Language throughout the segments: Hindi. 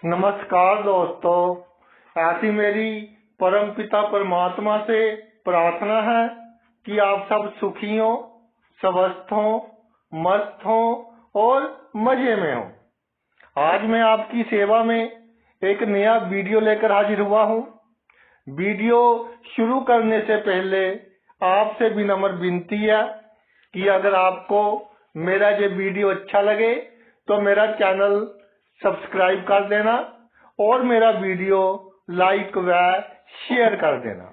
नमस्कार दोस्तों। ऐसी मेरी परमपिता परमात्मा से प्रार्थना है कि आप सब सुखी हो, स्वस्थ हो, मस्त हो और मजे में हो। आज मैं आपकी सेवा में एक नया वीडियो लेकर हाजिर हुआ हूँ। वीडियो शुरू करने से पहले आपसे विनम्र विनती है कि अगर आपको मेरा ये वीडियो अच्छा लगे तो मेरा चैनल सब्सक्राइब कर देना और मेरा वीडियो लाइक व शेयर कर देना।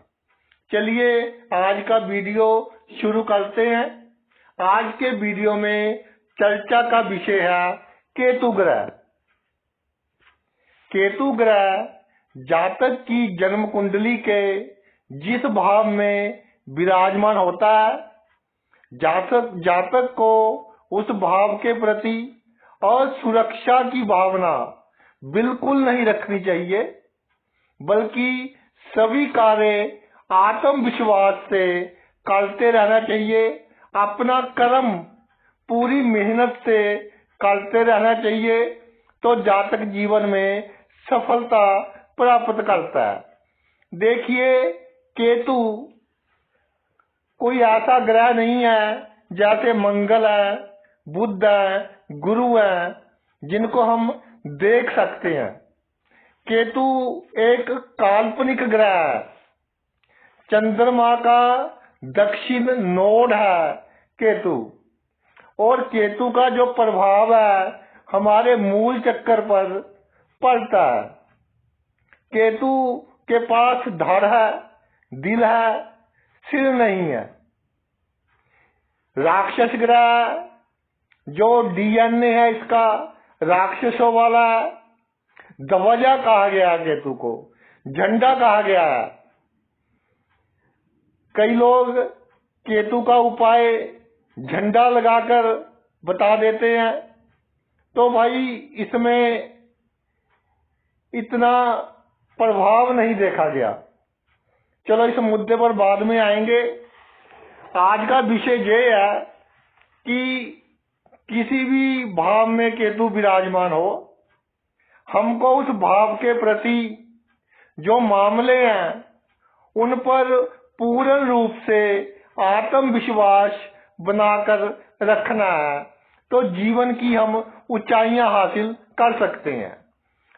चलिए आज का वीडियो शुरू करते हैं। आज के वीडियो में चर्चा का विषय है केतु ग्रह। केतु ग्रह जातक की जन्म कुंडली के जिस भाव में विराजमान होता है, जातक को उस भाव के प्रति और सुरक्षा की भावना बिल्कुल नहीं रखनी चाहिए, बल्कि सभी कार्य आत्मविश्वास से करते रहना चाहिए। अपना कर्म पूरी मेहनत से करते रहना चाहिए तो जातक जीवन में सफलता प्राप्त करता है। देखिए, केतु कोई ऐसा ग्रह नहीं है जैसे मंगल है, बुध है, गुरु है, जिनको हम देख सकते हैं। केतु एक काल्पनिक ग्रह है। चंद्रमा का दक्षिण नोड है केतु, और केतु का जो प्रभाव है हमारे मूल चक्कर पर पड़ता है। केतु के पास धड़ है, दिल है, सिर नहीं है। राक्षस ग्रह जो डीएनए है इसका राक्षसों वाला है। ध्वजा कहा गया है केतु को, झंडा कहा गया है। कई लोग केतु का उपाय झंडा लगाकर बता देते हैं, तो भाई इसमें इतना प्रभाव नहीं देखा गया। चलो इस मुद्दे पर बाद में आएंगे। आज का विषय ये है कि किसी भी भाव में केतु विराजमान हो, हमको उस भाव के प्रति जो मामले हैं उन पर पूर्ण रूप से आत्मविश्वास बनाकर रखना है, तो जीवन की हम ऊंचाइयां हासिल कर सकते हैं।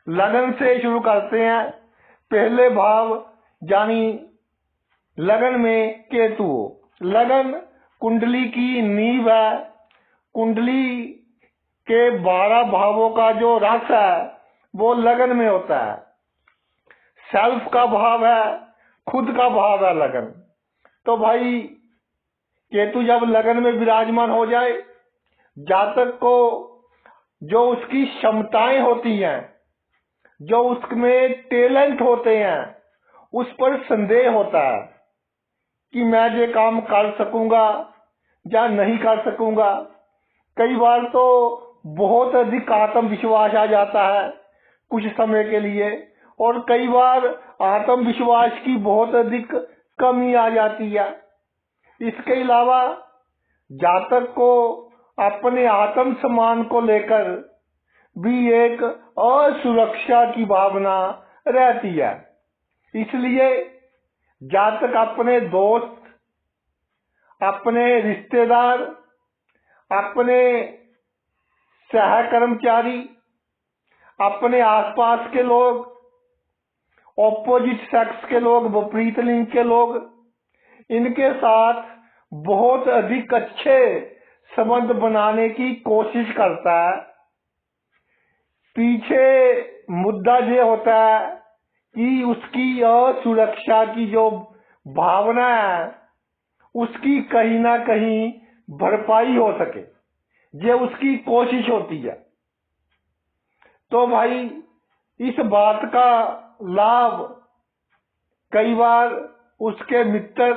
लगन से शुरू करते हैं। पहले भाव यानी लगन में केतु हो। लगन कुंडली की नींव है। कुंडली के 12 भावों का जो रस है वो लगन में होता है। सेल्फ का भाव है, खुद का भाव है लगन। तो भाई केतु जब लगन में विराजमान हो जाए, जातक को जो उसकी क्षमताएं होती हैं, जो उसमें टैलेंट होते हैं, उस पर संदेह होता है कि मैं ये काम कर सकूंगा या नहीं कर सकूंगा। कई बार तो बहुत अधिक आत्मविश्वास आ जाता है कुछ समय के लिए, और कई बार आत्मविश्वास की बहुत अधिक कमी आ जाती है। इसके अलावा जातक को अपने आत्म सम्मान को लेकर भी एक असुरक्षा की भावना रहती है। इसलिए जातक अपने दोस्त, अपने रिश्तेदार, अपने सहकर्मचारी, अपने आसपास के लोग, ऑपोजिट सेक्स के लोग, विपरीत लिंग के लोग, इनके साथ बहुत अधिक अच्छे संबंध बनाने की कोशिश करता है। पीछे मुद्दा ये होता है कि उसकी असुरक्षा की जो भावना है उसकी कहीं ना कहीं भरपाई हो सके, ये उसकी कोशिश होती है। तो भाई इस बात का लाभ कई बार उसके मित्र,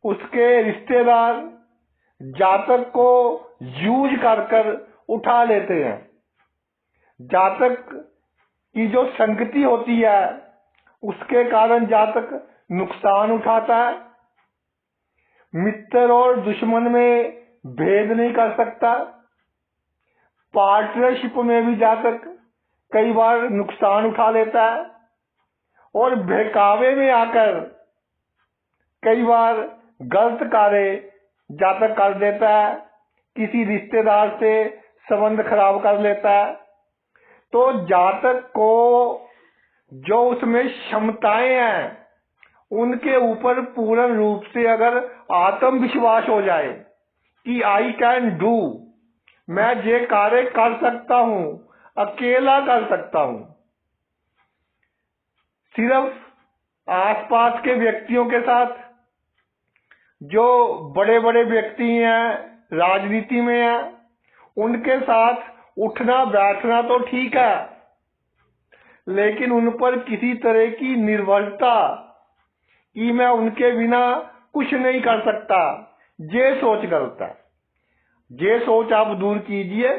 उसके रिश्तेदार जातक को यूज कर उठा लेते हैं। जातक की जो संगति होती है उसके कारण जातक नुकसान उठाता है। मित्र और दुश्मन में भेद नहीं कर सकता। पार्टनरशिप में भी जातक कई बार नुकसान उठा लेता है और बहकावे में आकर कई बार गलत कार्य जातक कर देता है, किसी रिश्तेदार से संबंध खराब कर लेता है। तो जातक को जो उसमें क्षमताएं हैं उनके ऊपर पूर्ण रूप से अगर आत्मविश्वास हो जाए कि आई कैन डू, मैं ये कार्य कर सकता हूं, अकेला कर सकता हूं, सिर्फ आसपास के व्यक्तियों के साथ, जो बड़े बड़े व्यक्ति हैं, राजनीति में हैं, उनके साथ उठना बैठना तो ठीक है, लेकिन उन पर किसी तरह की निर्भरता कि मैं उनके बिना कुछ नहीं कर सकता, ये सोच गलत है। ये सोच आप दूर कीजिए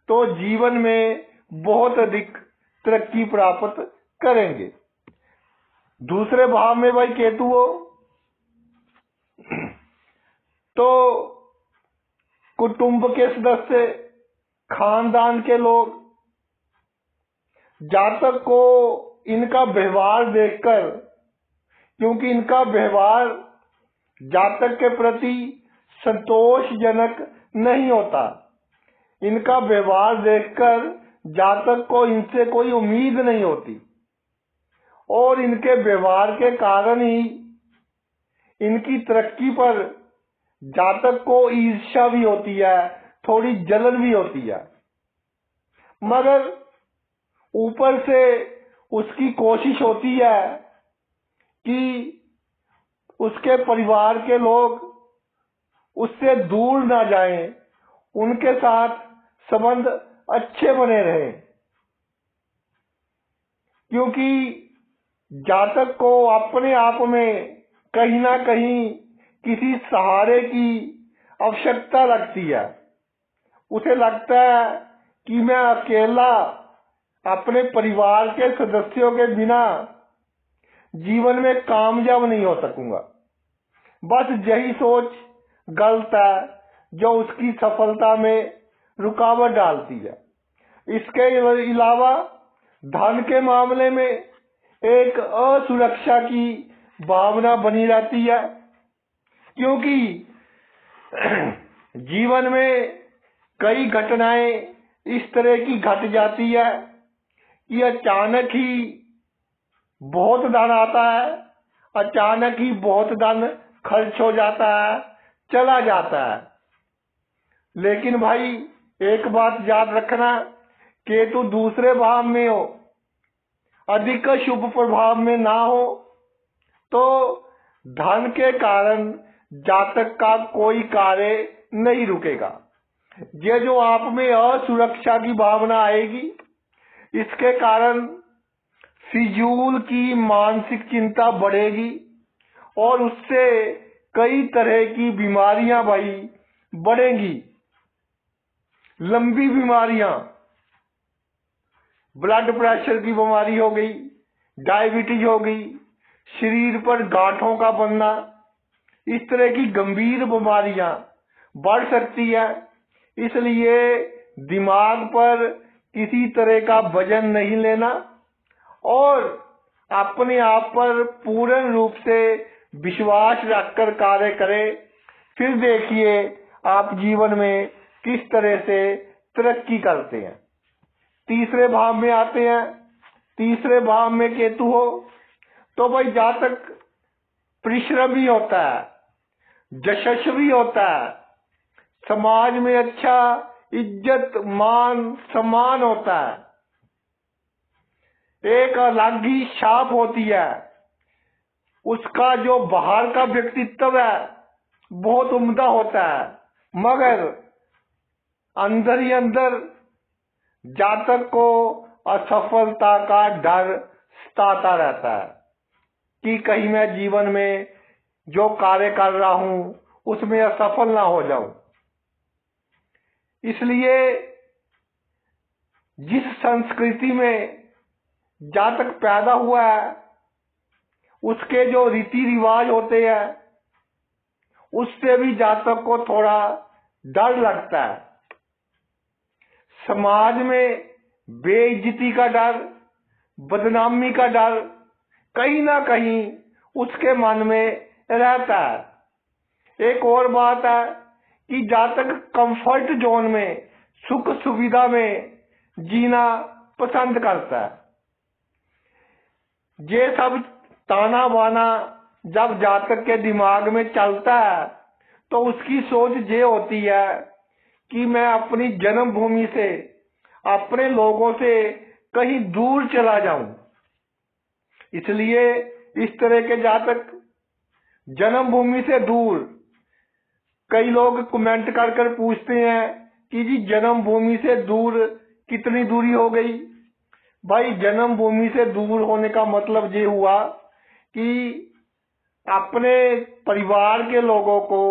तो जीवन में बहुत अधिक तरक्की प्राप्त करेंगे। दूसरे भाव में भाई केतु हो तो कुटुंब के सदस्य, खानदान के लोग, जातक को इनका व्यवहार देखकर, क्योंकि इनका व्यवहार जातक के प्रति संतोषजनक नहीं होता, इनका व्यवहार देखकर जातक को इनसे कोई उम्मीद नहीं होती और इनके व्यवहार के कारण ही इनकी तरक्की पर जातक को ईर्ष्या भी होती है, थोड़ी जलन भी होती है, मगर ऊपर से उसकी कोशिश होती है कि उसके परिवार के लोग उससे दूर ना जाएं, उनके साथ संबंध अच्छे बने रहें, क्योंकि जातक को अपने आप में कहीं ना कहीं किसी सहारे की आवश्यकता लगती है। उसे लगता है कि मैं अकेला अपने परिवार के सदस्यों के बिना जीवन में कामयाब नहीं हो सकूंगा। बस यही सोच गलत है जो उसकी सफलता में रुकावट डालती है। इसके अलावा धन के मामले में एक असुरक्षा की भावना बनी रहती है, क्योंकि जीवन में कई घटनाएं इस तरह की घट जाती है कि अचानक ही बहुत धन आता है, अचानक ही बहुत धन खर्च हो जाता है, चला जाता है। लेकिन भाई एक बात याद रखना, केतु दूसरे भाव में हो, अधिक शुभ प्रभाव में ना हो, तो धन के कारण जातक का कोई कार्य नहीं रुकेगा। ये जो आप में असुरक्षा की भावना आएगी, इसके कारण फिजूल की मानसिक चिंता बढ़ेगी और उससे कई तरह की बीमारियां भाई बढ़ेंगी। लंबी बीमारियां, ब्लड प्रेशर की बीमारी हो गई, डायबिटीज हो गई, शरीर पर गांठों का बनना, इस तरह की गंभीर बीमारियां बढ़ सकती है। इसलिए दिमाग पर किसी तरह का वजन नहीं लेना और अपने आप पर पूर्ण रूप से विश्वास रखकर कार्य करें। फिर देखिए आप जीवन में किस तरह से तरक्की करते हैं। तीसरे भाव में आते हैं। तीसरे भाव में केतु हो तो भाई जातक परिश्रमी होता है, यशस्वी होता है, समाज में अच्छा इज्जत मान सम्मान होता है, एक अलग ही छाप होती है। उसका जो बाहर का व्यक्तित्व है बहुत उम्दा होता है, मगर अंदर ही अंदर जातक को असफलता का डर सताता रहता है कि कहीं मैं जीवन में जो कार्य कर रहा हूं उसमें असफल ना हो जाऊं। इसलिए जिस संस्कृति में जातक पैदा हुआ है उसके जो रीति रिवाज होते हैं उससे भी जातक को थोड़ा डर लगता है। समाज में बेइज्जती का डर, बदनामी का डर कहीं ना कहीं उसके मन में रहता है। एक और बात है कि जहाँ तक कंफर्ट जोन में, सुख सुविधा में जीना पसंद करता है। ये सब ताना बाना जब जातक के दिमाग में चलता है तो उसकी सोच ये होती है कि मैं अपनी जन्मभूमि से, अपने लोगों से कहीं दूर चला जाऊं। इसलिए इस तरह के जातक जन्मभूमि से दूर, कई लोग कमेंट कर कर पूछते हैं कि जी जन्मभूमि से दूर कितनी दूरी हो गई। भाई जन्मभूमि से दूर होने का मतलब ये हुआ कि अपने परिवार के लोगों को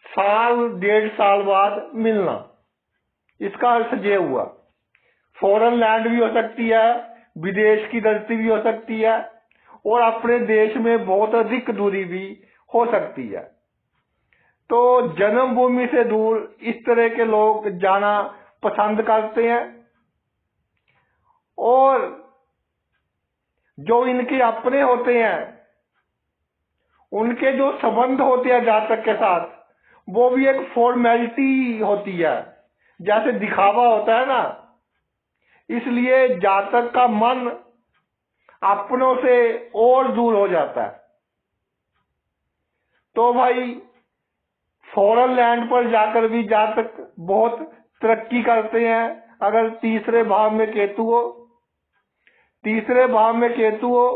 साल 1.5 साल बाद मिलना, इसका अर्थ ये हुआ। फॉरेन लैंड भी हो सकती है, विदेश की धरती भी हो सकती है, और अपने देश में बहुत अधिक दूरी भी हो सकती है। तो जन्मभूमि से दूर इस तरह के लोग जाना पसंद करते हैं। और जो इनके अपने होते हैं, उनके जो संबंध होते हैं जातक के साथ, वो भी एक फॉर्मेलिटी होती है, जैसे दिखावा होता है ना। इसलिए जातक का मन अपनों से और दूर हो जाता है। तो भाई फॉरेन लैंड पर जाकर भी जातक बहुत तरक्की करते हैं। अगर तीसरे भाव में केतु हो, तीसरे भाव में केतु हो,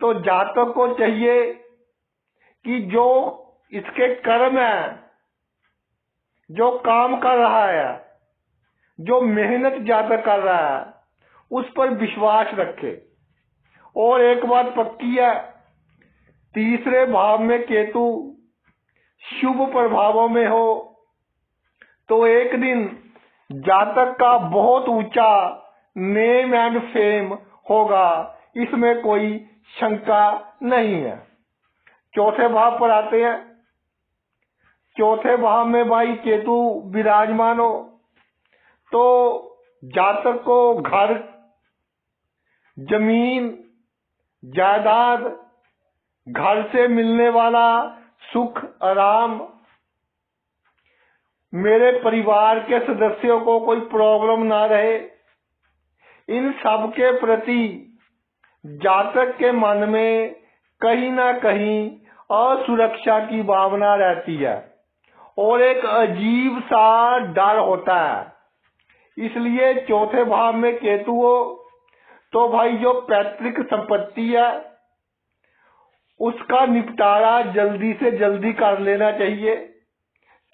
तो जातक को चाहिए कि जो इसके कर्म है, जो काम कर रहा है, जो मेहनत जातक कर रहा है, उस पर विश्वास रखे। और एक बात पक्की है, तीसरे भाव में केतु शुभ प्रभावों में हो तो एक दिन जातक का बहुत ऊंचा नेम एंड फेम होगा, इसमें कोई शंका नहीं है। चौथे भाव पर आते हैं। चौथे भाव में भाई केतु विराजमान हो तो जातक को घर, जमीन, जायदाद, घर से मिलने वाला सुख, आराम, मेरे परिवार के सदस्यों को कोई प्रॉब्लम ना रहे, इन सब के प्रति जातक के मन में कहीं ना कहीं असुरक्षा की भावना रहती है और एक अजीब सा डर होता है। इसलिए चौथे भाव में केतु हो तो भाई जो पैतृक संपत्ति है उसका निपटारा जल्दी से जल्दी कर लेना चाहिए।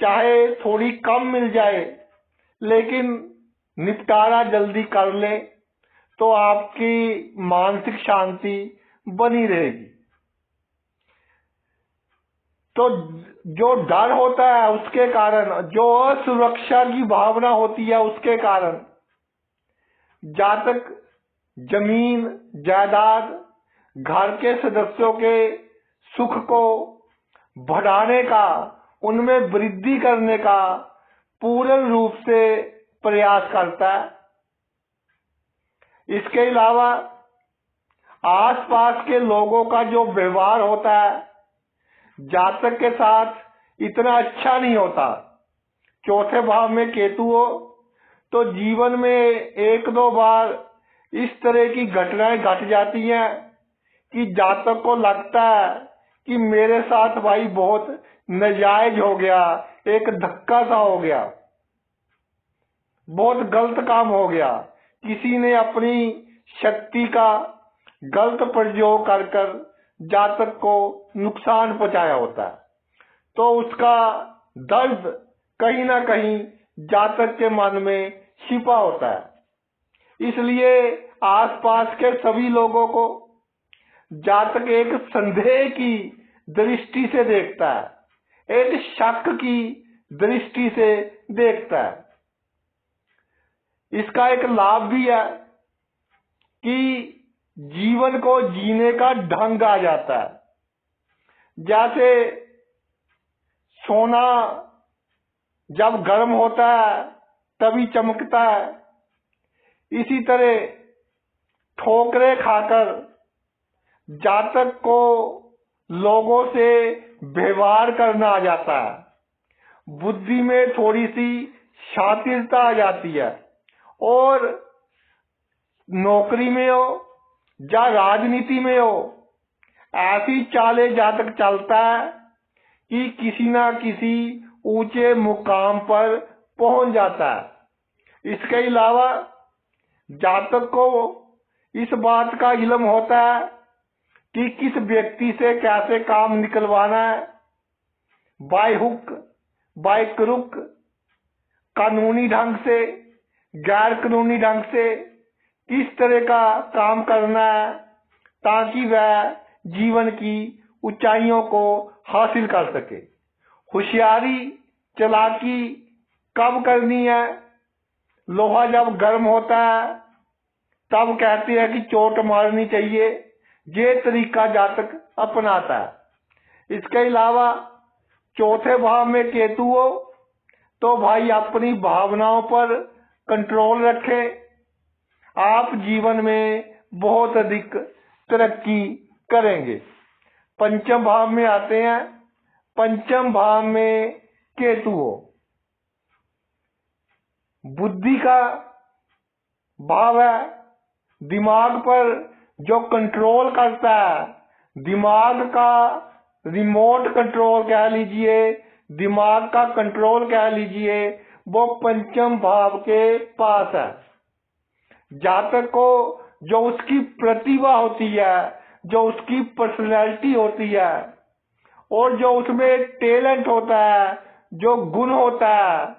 चाहे थोड़ी कम मिल जाए, लेकिन निपटारा जल्दी कर ले तो आपकी मानसिक शांति बनी रहेगी। तो जो डर होता है उसके कारण, जो असुरक्षा की भावना होती है उसके कारण जातक जमीन, जायदाद, घर के सदस्यों के सुख को बढ़ाने का, उनमें वृद्धि करने का पूर्ण रूप से प्रयास करता है। इसके अलावा आसपास के लोगों का जो व्यवहार होता है जातक के साथ इतना अच्छा नहीं होता। चौथे भाव में केतु हो तो जीवन में एक दो बार इस तरह की घटनाएं घट जाती हैं कि जातक को लगता है कि मेरे साथ भाई बहुत नाजायज हो गया, एक धक्का सा हो गया, बहुत गलत काम हो गया, किसी ने अपनी शक्ति का गलत प्रयोग कर कर जातक को नुकसान पहुंचाया होता है। तो उसका दर्द कहीं ना कहीं जातक के मन में छिपा होता है। इसलिए आसपास के सभी लोगों को जातक एक संदेह की दृष्टि से देखता है, एक शक की दृष्टि से देखता है। इसका एक लाभ भी है कि जीवन को जीने का ढंग आ जाता है। जैसे सोना जब गर्म होता है तभी चमकता है, इसी तरह ठोकरें खाकर जातक को लोगों से व्यवहार करना आ जाता है, बुद्धि में थोड़ी सी शातिरता आ जाती है, और नौकरी में हो या राजनीति में हो, ऐसी चालें जातक चलता है कि किसी ना किसी ऊंचे मुकाम पर पहुंच जाता है। इसके अलावा जातक को इस बात का इल्म होता है कि किस व्यक्ति से कैसे काम निकलवाना है, बाय हुक बाय क्रुक, कानूनी ढंग से, गैर कानूनी ढंग से किस तरह का काम करना है ताकि वह जीवन की ऊंचाइयों को हासिल कर सके। होशियारी चालाकी कब करनी है, लोहा जब गर्म होता है तब कहते हैं कि चोट मारनी चाहिए, ये तरीका जातक अपनाता है। इसके अलावा चौथे भाव में केतु हो तो भाई अपनी भावनाओं पर कंट्रोल रखें, आप जीवन में बहुत अधिक तरक्की करेंगे। पंचम भाव में आते हैं, पंचम भाव में केतु हो, बुद्धि का भाव है, दिमाग पर जो कंट्रोल करता है, दिमाग का रिमोट कंट्रोल कह लीजिए, दिमाग का कंट्रोल कह लीजिए, वो पंचम भाव के पास है। जातक को जो उसकी प्रतिभा होती है, जो उसकी पर्सनैलिटी होती है, और जो उसमें टैलेंट होता है, जो गुण होता है,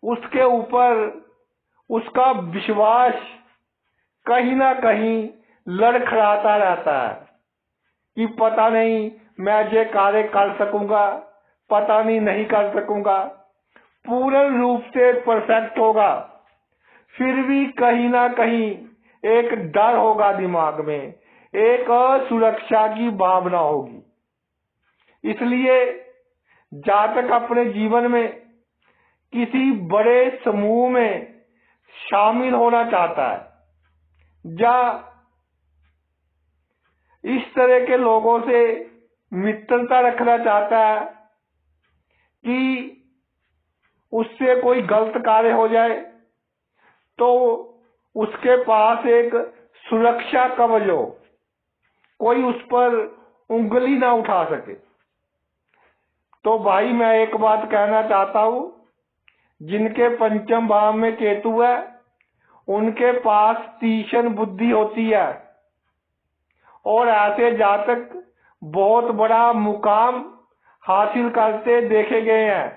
उसके ऊपर उसका विश्वास कहीं ना कहीं लड़खड़ाता रहता है कि पता नहीं मैं ये कार्य कर सकूंगा, पता नहीं कर सकूंगा, पूर्ण रूप से परफेक्ट होगा, फिर भी कहीं ना कहीं एक डर होगा दिमाग में, एक असुरक्षा की भावना होगी। इसलिए जातक अपने जीवन में किसी बड़े समूह में शामिल होना चाहता है या इस तरह के लोगों से मित्रता रखना चाहता है कि उससे कोई गलत कार्य हो जाए तो उसके पास एक सुरक्षा कवच हो, कोई उस पर उंगली ना उठा सके। तो भाई मैं एक बात कहना चाहता हूं, जिनके पंचम भाव में केतु है उनके पास तीक्ष्ण बुद्धि होती है, और ऐसे जातक बहुत बड़ा मुकाम हासिल करते देखे गए हैं।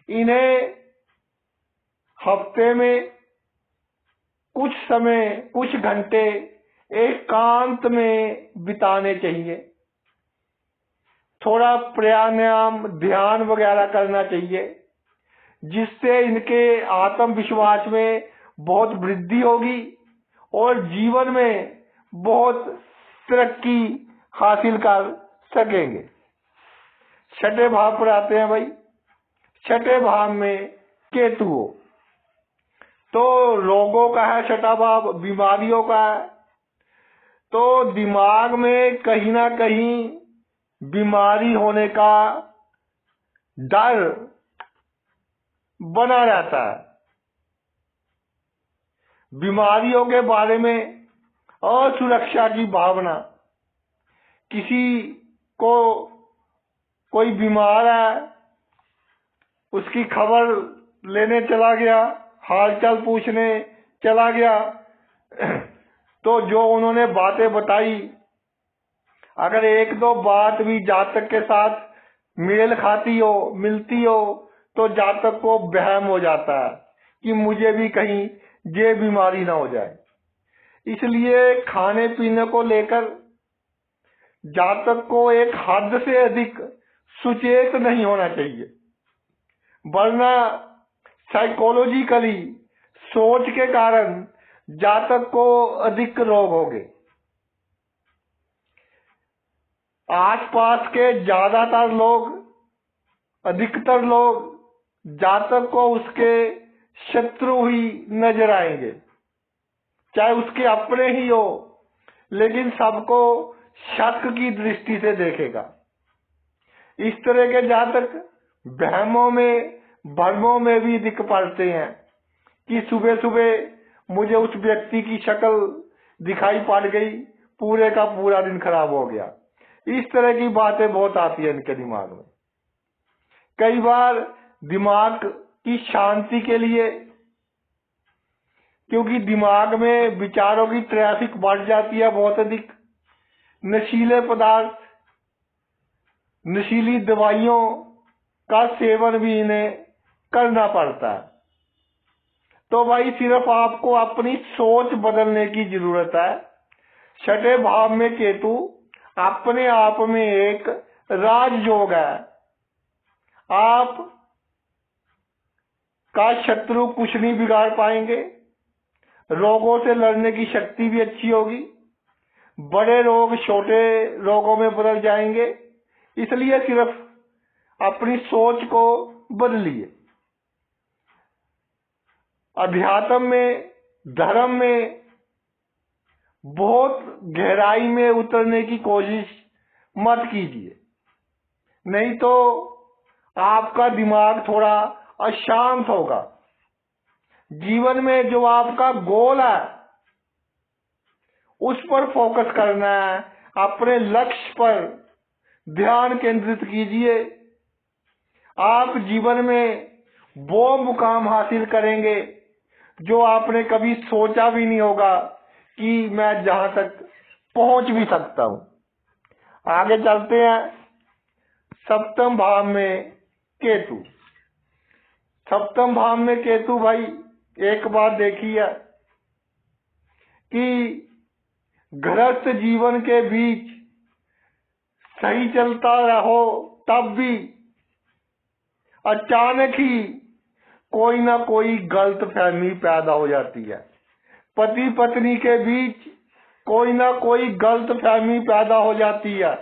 इन्हें हफ्ते में कुछ समय, कुछ घंटे एकांत में बिताने चाहिए, थोड़ा प्राणायाम, ध्यान वगैरह करना चाहिए, जिससे इनके आत्मविश्वास में बहुत वृद्धि होगी और जीवन में बहुत तरक्की हासिल कर सकेंगे। छठे भाव पर आते हैं भाई। छठे भाव में केतु हो तो रोगों का है, छठा भाव बीमारियों का है, तो दिमाग में कहीं ना कहीं बीमारी होने का डर बना रहता है। बीमारियों के बारे में असुरक्षा की भावना, किसी को कोई बीमार है उसकी खबर लेने चला गया, हालचाल पूछने चला गया, तो जो उन्होंने बातें बताई, अगर एक दो बात भी जातक के साथ मेल खाती हो, मिलती हो, तो जातक को वहम हो जाता है कि मुझे भी कहीं ये बीमारी ना हो जाए। इसलिए खाने पीने को लेकर जातक को एक हद से अधिक सुचेत नहीं होना चाहिए, वरना साइकोलॉजिकली सोच के कारण जातक को अधिक रोग होंगे। आसपास के ज्यादातर लोग, अधिकतर लोग जातक को उसके शत्रु ही नजर आएंगे, चाहे उसके अपने ही हो, लेकिन सबको शक की दृष्टि से देखेगा। इस तरह के जातक वहमों में भ्रमों में भी दिख पड़ते हैं कि सुबह सुबह मुझे उस व्यक्ति की शक्ल दिखाई पड़ गई, पूरे का पूरा दिन खराब हो गया। इस तरह की बातें बहुत आती है इनके दिमाग में। कई बार दिमाग की शांति के लिए, क्योंकि दिमाग में विचारों की ट्रैफिक बढ़ जाती है बहुत अधिक, नशीले पदार्थ, नशीली दवाइयों का सेवन भी इन्हें करना पड़ता है। तो भाई सिर्फ आपको अपनी सोच बदलने की जरूरत है। छठे भाव में केतु अपने आप में एक राजयोग है। आप का शत्रु कुछ नहीं बिगाड़ पाएंगे, रोगों से लड़ने की शक्ति भी अच्छी होगी, बड़े रोग छोटे रोगों में बदल जाएंगे। इसलिए सिर्फ अपनी सोच को बदलिए। अध्यात्म में, धर्म में बहुत गहराई में उतरने की कोशिश मत कीजिए, नहीं तो आपका दिमाग थोड़ा अशांत होगा। जीवन में जो आपका गोल है उस पर फोकस करना है, अपने लक्ष्य पर ध्यान केंद्रित कीजिए। आप जीवन में वो मुकाम हासिल करेंगे जो आपने कभी सोचा भी नहीं होगा कि मैं जहां तक पहुंच भी सकता हूं। आगे चलते हैं। सप्तम भाव में केतु। सप्तम भाव में केतु भाई एक बात देखिए कि गृहस्थ जीवन के बीच सही चलता रहो तब भी अचानक ही कोई ना कोई गलत फहमी पैदा हो जाती है। पति पत्नी के बीच कोई ना कोई गलत फहमी पैदा हो जाती है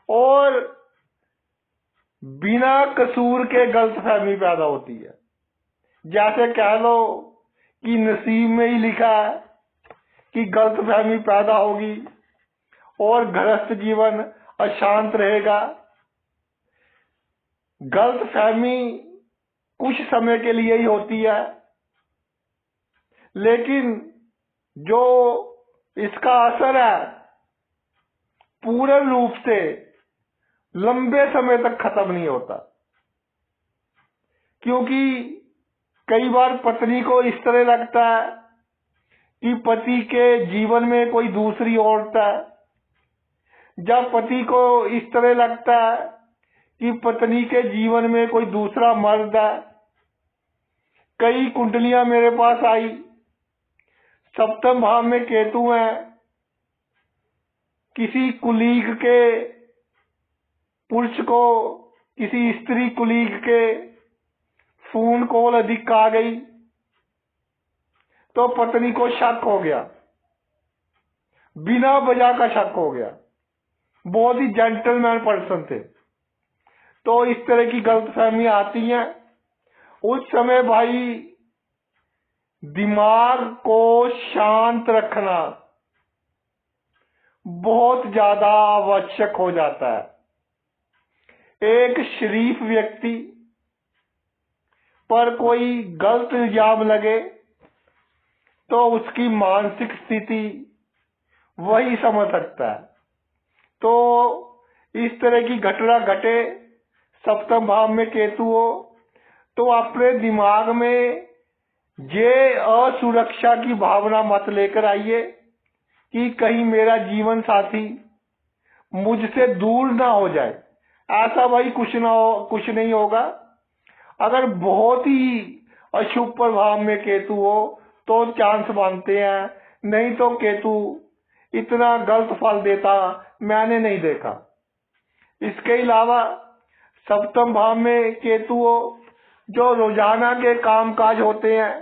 और बिना कसूर के गलत फहमी पैदा होती है। जैसे कह लो कि नसीब में ही लिखा है कि गलत फहमी पैदा होगी और गृहस्थ जीवन अशांत रहेगा। गलत फहमी कुछ समय के लिए ही होती है, लेकिन जो इसका असर है पूर्ण रूप से लंबे समय तक खत्म नहीं होता। क्योंकि कई बार पत्नी को इस तरह लगता है कि पति के जीवन में कोई दूसरी औरत है, जब पति को इस तरह लगता है कि पत्नी के जीवन में कोई दूसरा मर्द है। कई कुंडलियां मेरे पास आई, सप्तम भाव में केतु है, किसी कुलीग के पुरुष को किसी स्त्री कुलीग के फोन कॉल अधिक आ गई तो पत्नी को शक हो गया, बिना वजह का शक हो गया। बहुत ही जेंटलमैन पर्सन थे, तो इस तरह की गलतफहमी आती हैं। उस समय भाई दिमाग को शांत रखना बहुत ज्यादा आवश्यक हो जाता है। एक शरीफ व्यक्ति पर कोई गलत इल्जाम लगे तो उसकी मानसिक स्थिति वही समझ सकता है। तो इस तरह की घटना घटे, सप्तम भाव में केतु हो, तो अपने दिमाग में ये असुरक्षा की भावना मत लेकर आइए कि कहीं मेरा जीवन साथी मुझसे दूर ना हो जाए। ऐसा भाई कुछ नहीं होगा। अगर बहुत ही अशुभ प्रभाव में केतु हो तो चांस मानते हैं, नहीं तो केतु इतना गलत फल देता मैंने नहीं देखा। इसके अलावा सप्तम भाव में केतु हो, जो रोजाना के काम काज होते हैं,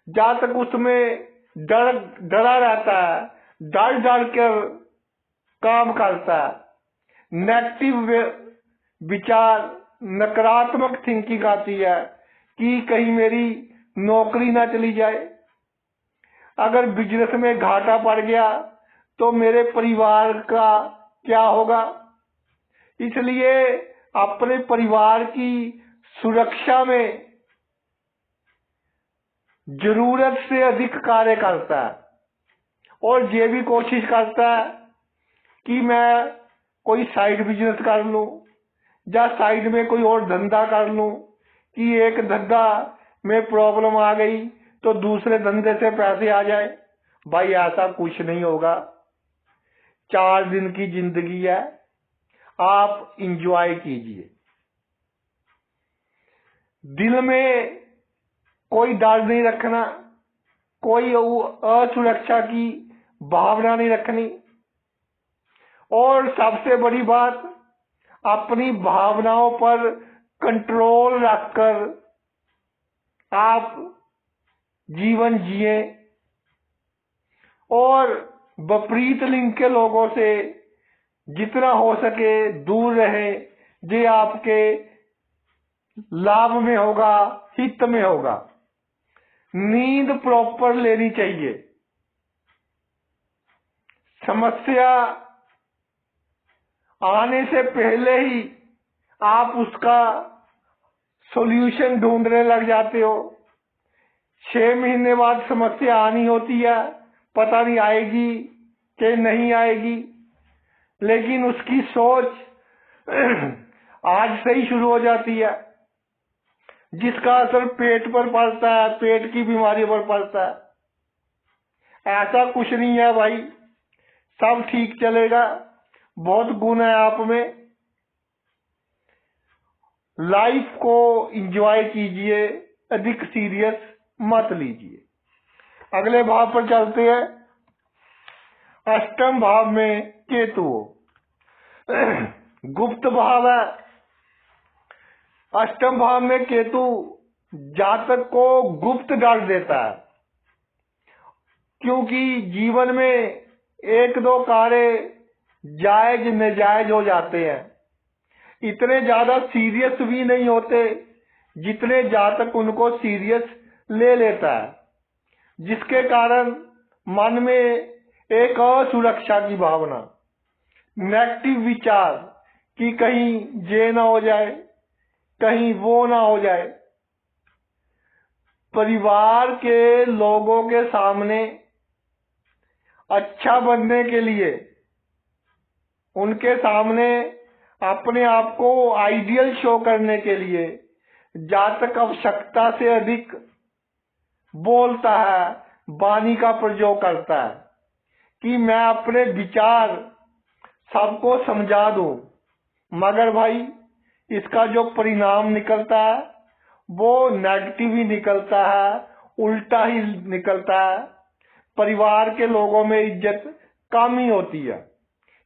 जहां तक उसमें डरा रहता है, डर डर कर काम करता है, नेगेटिव विचार, नकारात्मक थिंकिंग आती है कि कहीं मेरी नौकरी ना चली जाए, अगर बिजनेस में घाटा पड़ गया तो मेरे परिवार का क्या होगा। इसलिए अपने परिवार की सुरक्षा में जरूरत से अधिक कार्य करता है और ये भी कोशिश करता है कि मैं कोई साइड बिजनेस कर लूं या साइड में कोई और धंधा कर लूं, कि एक धंधा में प्रॉब्लम आ गई तो दूसरे धंधे से पैसे आ जाए। भाई ऐसा कुछ नहीं होगा। 4 दिन की जिंदगी है, आप इंजॉय कीजिए। दिल में कोई डर नहीं रखना, कोई असुरक्षा की भावना नहीं रखनी, और सबसे बड़ी बात, अपनी भावनाओं पर कंट्रोल रखकर आप जीवन जिए और विपरीत लिंग के लोगों से जितना हो सके दूर रहे। ये आपके लाभ में होगा, हित में होगा। नींद प्रॉपर लेनी चाहिए। समस्या आने से पहले ही आप उसका सॉल्यूशन ढूंढने लग जाते हो। 6 महीने बाद समस्या आनी होती है, पता नहीं आएगी कि नहीं आएगी, लेकिन उसकी सोच आज से ही शुरू हो जाती है, जिसका असर पेट पर पड़ता है, पेट की बीमारी पर पड़ता है। ऐसा कुछ नहीं है भाई, सब ठीक चलेगा। बहुत गुण है आप में। लाइफ को एंजॉय कीजिए, अधिक सीरियस मत लीजिए। अगले भाव पर चलते हैं। अष्टम भाव में केतु गुप्त भाव है। अष्टम भाव में केतु जातक को गुप्त डर देता है, क्योंकि जीवन में 1-2 कार्य जायज नाजायज हो जाते हैं। इतने ज्यादा सीरियस भी नहीं होते जितने जातक उनको सीरियस ले लेता है, जिसके कारण मन में एक असुरक्षा की भावना, नेगेटिव विचार कि कहीं ये ना हो जाए, कहीं वो ना हो जाए। परिवार के लोगों के सामने अच्छा बनने के लिए, उनके सामने अपने आप को आइडियल शो करने के लिए जातक आवश्यकता से अधिक बोलता है, वाणी का प्रयोग करता है कि मैं अपने विचार सबको समझा दूं। मगर भाई इसका जो परिणाम निकलता है वो नेगेटिव ही निकलता है, उल्टा ही निकलता है। परिवार के लोगों में इज्जत कम ही होती है।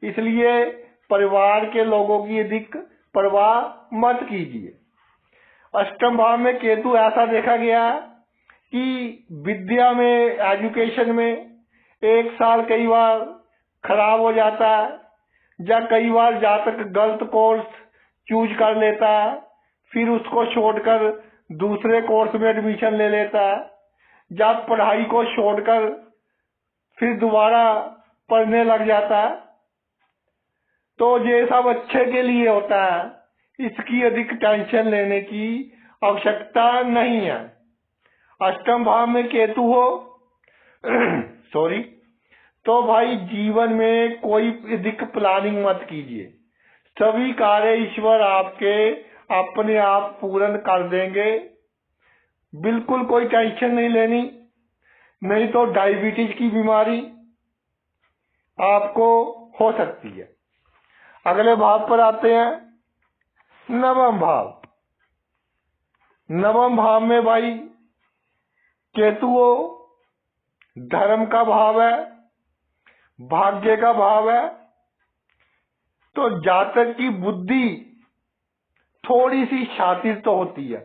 इसलिए परिवार के लोगों की अधिक परवाह मत कीजिए। अष्टम भाव में केतु ऐसा देखा गया कि विद्या में, एजुकेशन में 1 साल कई बार खराब हो जाता है, या कई बार जातक गलत कोर्स चूज कर लेता है, फिर उसको छोड़कर दूसरे कोर्स में एडमिशन ले लेता है, या पढ़ाई को छोड़कर फिर दोबारा पढ़ने लग जाता है। तो ये सब अच्छे के लिए होता है, इसकी अधिक टेंशन लेने की आवश्यकता नहीं है। अष्टम भाव में केतु हो सॉरी, तो भाई जीवन में कोई अधिक प्लानिंग मत कीजिए। सभी कार्य ईश्वर आपके अपने आप पूर्ण कर देंगे। बिल्कुल कोई टेंशन नहीं लेनी, नहीं तो डायबिटीज की बीमारी आपको हो सकती है। अगले भाव पर आते हैं, नवम भाव। नवम भाव में भाई केतु धर्म का भाव है, भाग्य का भाव है। तो जातक की बुद्धि थोड़ी सी शातिर तो होती है।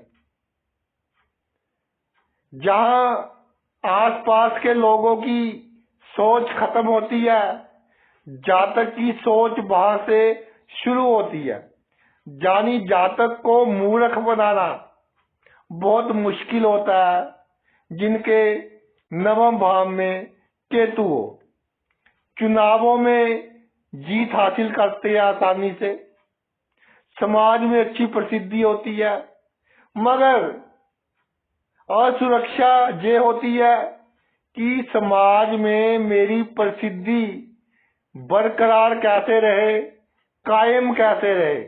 जहां आसपास के लोगों की सोच खत्म होती है, जातक की सोच वहां से शुरू होती है। यानी जातक को मूर्ख बनाना, बहुत मुश्किल होता है जिनके नवम भाव में केतु हो। चुनावों में जीत हासिल करते हैं आसानी से, समाज में अच्छी प्रसिद्धि होती है, मगर असुरक्षा ये होती है कि समाज में मेरी प्रसिद्धि बरकरार कैसे रहे, कायम कैसे रहे,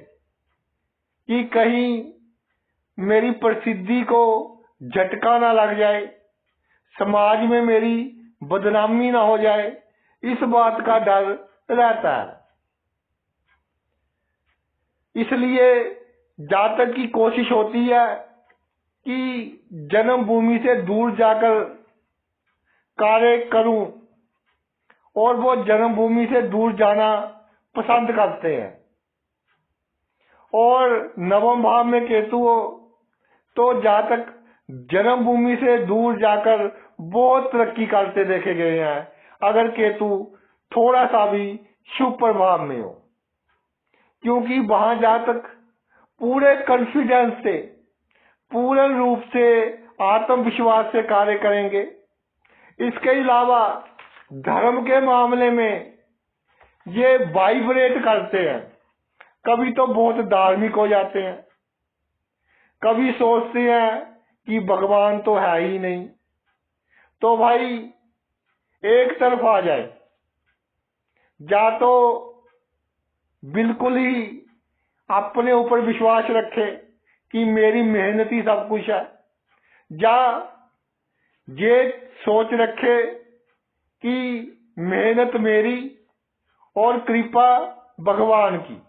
कि कहीं मेरी प्रसिद्धि को झटका ना लग जाए, समाज में मेरी बदनामी ना हो जाए, इस बात का डर रहता है। इसलिए जातक की कोशिश होती है कि जन्मभूमि से दूर जाकर कार्य करूं, और वो जन्मभूमि से दूर जाना पसंद करते हैं। और नवम भाव में केतु हो तो जातक जन्मभूमि से दूर जाकर बहुत तरक्की करते देखे गए हैं, अगर केतु थोड़ा सा भी शुभ प्रभाव में हो, क्योंकि वहां जातक पूरे कॉन्फिडेंस से, पूर्ण रूप से आत्मविश्वास से कार्य करेंगे। इसके अलावा धर्म के मामले में ये वाइब्रेट करते हैं, कभी तो बहुत धार्मिक हो जाते हैं, कभी सोचते हैं कि भगवान तो है ही नहीं। तो भाई एक तरफ आ जाए, या तो बिल्कुल ही अपने ऊपर विश्वास रखे कि मेरी मेहनत ही सब कुछ है, या ये सोच रखे कि मेहनत मेरी और कृपा भगवान की।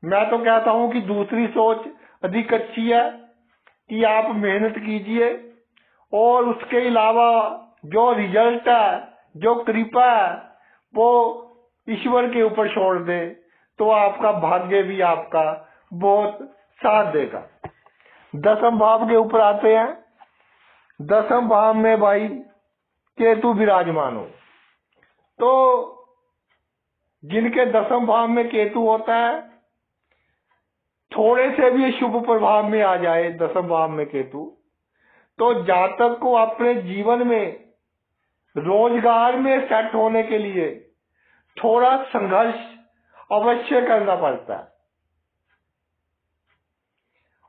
मैं तो कहता हूं कि दूसरी सोच अधिक अच्छी है कि आप मेहनत कीजिए और उसके अलावा जो रिजल्ट है, जो कृपा है, वो ईश्वर के ऊपर छोड़ दे, तो आपका भाग्य भी आपका बहुत साथ देगा। दसम भाव के ऊपर आते हैं। दसम भाव में भाई केतु विराजमान हो, तो जिनके दसम भाव में केतु होता है, थोड़े से भी शुभ प्रभाव में आ जाए दसम भाव में केतु, तो जातक को अपने जीवन में रोजगार में सेट होने के लिए थोड़ा संघर्ष अवश्य करना पड़ता है।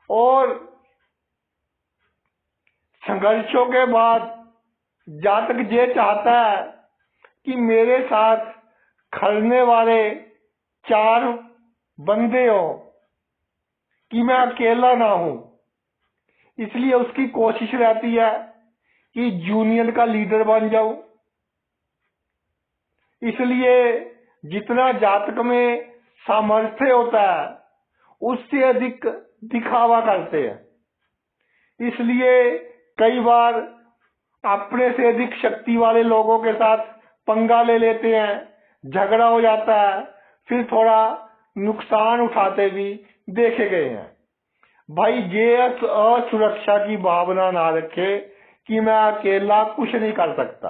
और संघर्षों के बाद जातक ये चाहता है कि मेरे साथ खड़ने वाले 4 बंदे हो, कि मैं अकेला ना हूं। इसलिए उसकी कोशिश रहती है कि यूनियन का लीडर बन जाऊं। इसलिए जितना जातक में सामर्थ्य होता है, उससे अधिक दिखावा करते हैं। इसलिए कई बार अपने से अधिक शक्ति वाले लोगों के साथ पंगा ले लेते हैं, झगड़ा हो जाता है, फिर थोड़ा नुकसान उठाते भी देखे गए हैं। भाई ये असुरक्षा की भावना ना रखे कि मैं अकेला कुछ नहीं कर सकता।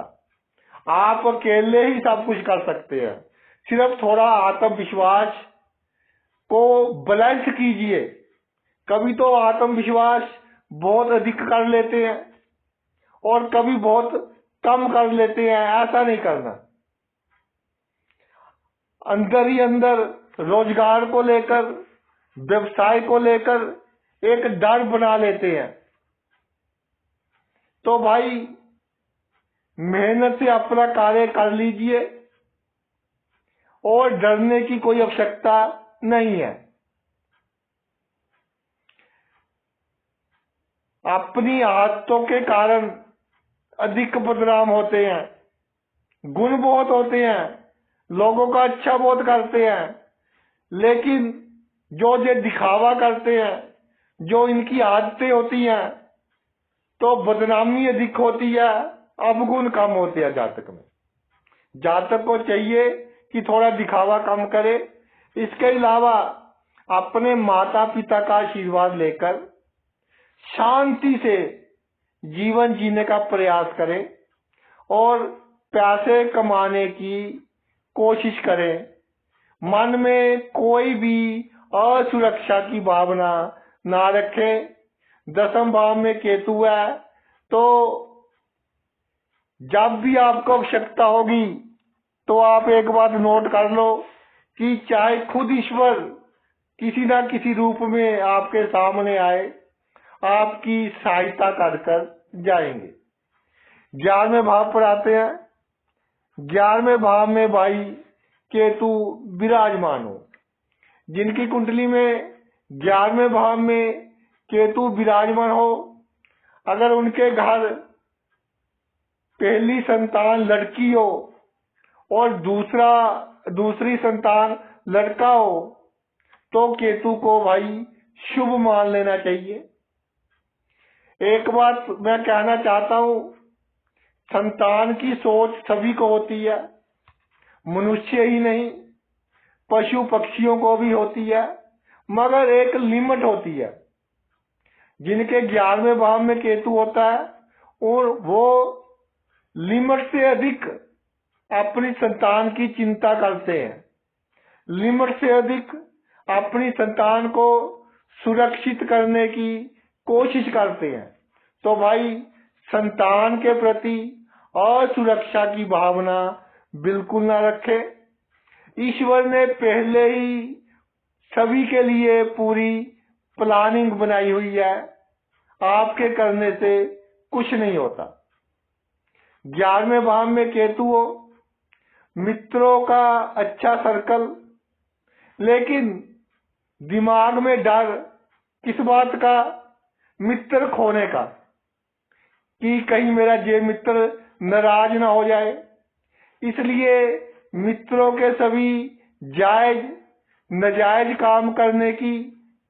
आप अकेले ही सब कुछ कर सकते हैं, सिर्फ थोड़ा आत्मविश्वास को बैलेंस कीजिए। कभी तो आत्मविश्वास बहुत अधिक कर लेते हैं और कभी बहुत कम कर लेते हैं, ऐसा नहीं करना। अंदर ही अंदर रोजगार को लेकर, व्यवसाय को लेकर एक डर बना लेते हैं। तो भाई मेहनत से अपना कार्य कर लीजिए और डरने की कोई आवश्यकता नहीं है। अपनी आदतों के कारण अधिक बदनाम होते हैं, गुण बहुत होते हैं, लोगों का अच्छा बहुत करते हैं, लेकिन जो ये दिखावा करते हैं, जो इनकी आदतें होती हैं, तो बदनामी अधिक होती है, अवगुण कम होते हैं जातक में। जातक को चाहिए कि थोड़ा दिखावा कम करे। इसके अलावा अपने माता पिता का आशीर्वाद लेकर शांति से जीवन जीने का प्रयास करें और पैसे कमाने की कोशिश करें। मन में कोई भी असुरक्षा की भावना ना रखें। 10वें भाव में केतु है, तो जब भी आपको आवश्यकता होगी तो आप एक बात नोट कर लो कि चाहे खुद ईश्वर किसी ना किसी रूप में आपके सामने आए, आपकी सहायता कर कर जाएंगे। 11वें भाव पर आते हैं। 11वें भाव में भाई केतु विराजमान हो, जिनकी कुंडली में 11वें भाव में केतु विराजमान हो, अगर उनके घर पहली संतान लड़की हो और दूसरी संतान लड़का हो, तो केतु को भाई शुभ मान लेना चाहिए। एक बात मैं कहना चाहता हूं, संतान की सोच सभी को होती है, मनुष्य ही नहीं पशु पक्षियों को भी होती है, मगर एक लिमिट होती है। जिनके 11वें भाव में केतु होता है और वो लिमिट से अधिक अपनी संतान की चिंता करते हैं, लिमिट से अधिक अपनी संतान को सुरक्षित करने की कोशिश करते हैं। तो भाई संतान के प्रति असुरक्षा की भावना बिल्कुल ना रखे। ईश्वर ने पहले ही सभी के लिए पूरी प्लानिंग बनाई हुई है, आपके करने से कुछ नहीं होता। 11वें भाव में केतु हो, मित्रों का अच्छा सर्कल, लेकिन दिमाग में डर किस बात का? मित्र खोने का, कि कहीं मेरा ये मित्र नाराज ना हो जाए, इसलिए मित्रों के सभी जायज नाजायज काम करने की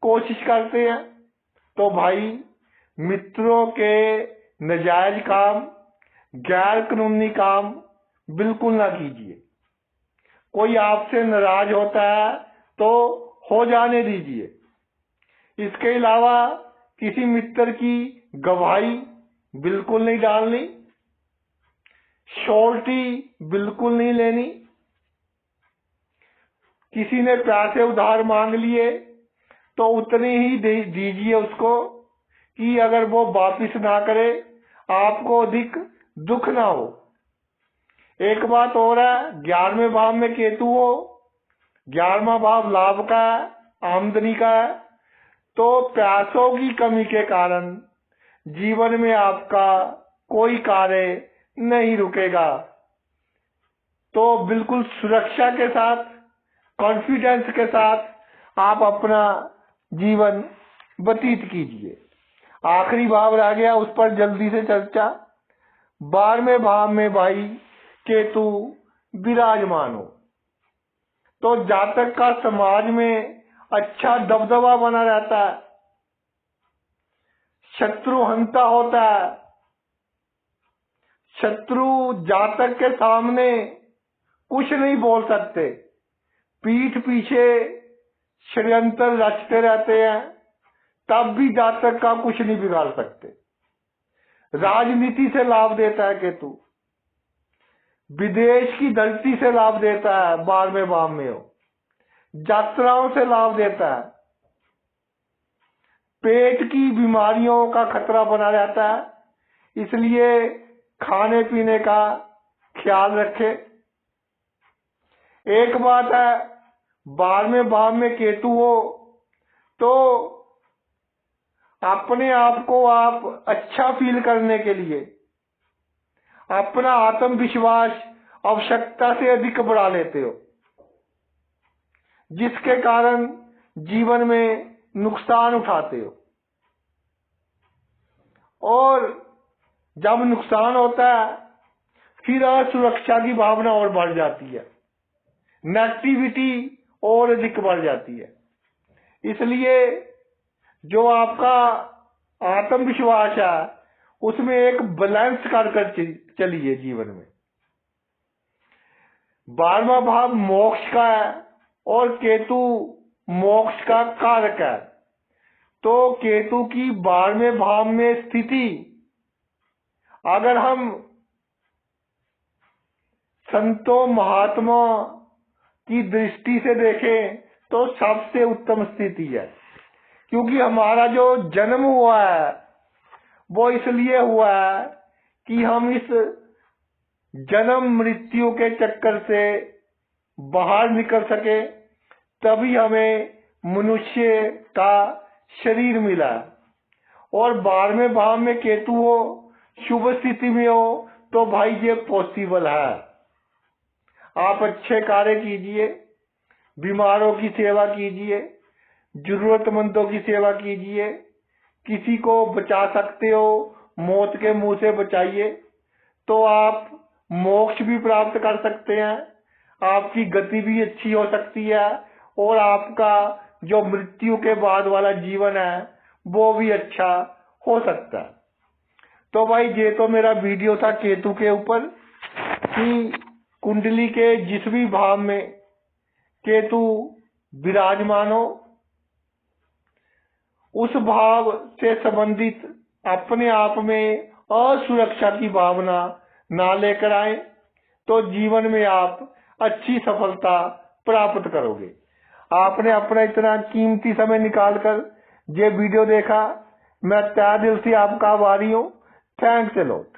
कोशिश करते हैं। तो भाई मित्रों के नाजायज काम, गैर कानूनी काम बिल्कुल ना कीजिए। कोई आपसे नाराज होता है तो हो जाने दीजिए। इसके अलावा किसी मित्र की गवाही बिल्कुल नहीं डालनी, श्योरिटी बिल्कुल नहीं लेनी। किसी ने पैसे उधार मांग लिए तो उतने ही दीजिए उसको, कि अगर वो वापिस ना करे आपको अधिक दुख ना हो। एक बात और है, 11वें भाव में केतु हो, 11वां भाव लाभ का है, आमदनी का है, तो पैसों की कमी के कारण जीवन में आपका कोई कार्य नहीं रुकेगा। तो बिल्कुल सुरक्षा के साथ, कॉन्फिडेंस के साथ आप अपना जीवन व्यतीत कीजिए। आखिरी भाव रह गया, उस पर जल्दी से चर्चा। 12वें भाव में भाई केतु विराजमान हो, तो जातक का समाज में अच्छा दबदबा बना रहता है, शत्रुहंता होता है। शत्रु जातक के सामने कुछ नहीं बोल सकते, पीठ पीछे षड्यंत्र रचते रहते हैं, तब भी जातक का कुछ नहीं बिगाड़ सकते। राजनीति से लाभ देता है केतु, विदेश की धरती से लाभ देता है, 12वें भाव में हो, यात्राओं से लाभ देता है, पेट की बीमारियों का खतरा बना रहता है, इसलिए खाने पीने का ख्याल रखें। एक बात है, 12वें भाव में केतु हो तो अपने आप को आप अच्छा फील करने के लिए अपना आत्मविश्वास आवश्यकता से अधिक बढ़ा लेते हो, जिसके कारण जीवन में नुकसान उठाते हो। और जब नुकसान होता है फिर असुरक्षा की भावना और बढ़ जाती है, नेगेटिविटी और अधिक बढ़ जाती है। इसलिए जो आपका आत्मविश्वास है उसमें एक बैलेंस कर चलिए जीवन में। 12वां भाव मोक्ष का है और केतु मोक्ष का कारक है, तो केतु की 12वें भाव में स्थिति अगर हम संतों महात्मा की दृष्टि से देखें तो सबसे उत्तम स्थिति है, क्योंकि हमारा जो जन्म हुआ है वो इसलिए हुआ है कि हम इस जन्म मृत्यु के चक्कर से बाहर निकल सके, तभी हमें मनुष्य का शरीर मिला। और 12वें भाव में केतु हो, शुभ स्थिति में हो, तो भाई ये पॉसिबल है। आप अच्छे कार्य कीजिए, बीमारों की सेवा कीजिए, जरूरतमंदों की सेवा कीजिए, किसी को बचा सकते हो मौत के मुंह से बचाइए, तो आप मोक्ष भी प्राप्त कर सकते हैं, आपकी गति भी अच्छी हो सकती है और आपका जो मृत्यु के बाद वाला जीवन है वो भी अच्छा हो सकता है। तो भाई ये तो मेरा वीडियो था केतु के ऊपर कि कुंडली के जिस भी भाव में केतु विराजमान हो, उस भाव से संबंधित अपने आप में असुरक्षा की भावना ना लेकर आए, तो जीवन में आप अच्छी सफलता प्राप्त करोगे। आपने अपना इतना कीमती समय निकालकर ये वीडियो देखा, मैं तहे दिल से आपका आभारी हूँ। Thanks a lot.